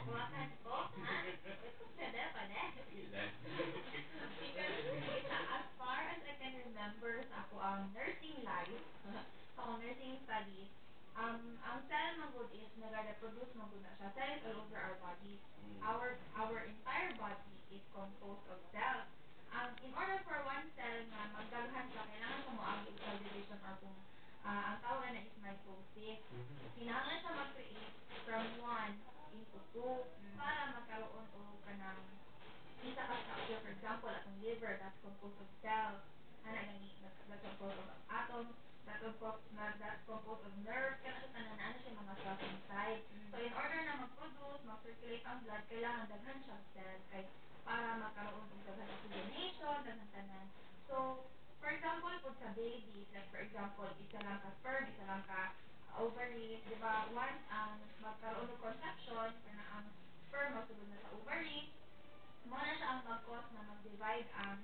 Wakan ko, ha? Pwede, pwede. As far as I can remember sa ako ang nursing life, sa akong nursing studies, ang cell magud is nag-reproduce magud na siya. Cells all over our body. Our entire body is composed of cells. In order for one cell na magdaghan siya, kailangan siya moagi cell division or kung ang tawag na is mitosis. Kailangan siya mag-create from 1 into 2 para magkaroon o kanang isa ka structure. For example, atong liver, that's composed of cells. That's composed of atoms, that's composed of nerves, kaya siya tanan siya mga cells inside. So, in order na mag-produce, mag-circulate ang blood, kailangan daghan siya cells kay para magkaroon ng daghan oxygenation, daghan tanan. So, for example, kung sa baby, like for example, isa lang ka sperm, isa lang ka ovaries, di ba? Once magkaroon ng conception, kana ang sperm magsulod na sa ovary, mo na siya ang mag-cause na mag-divide ang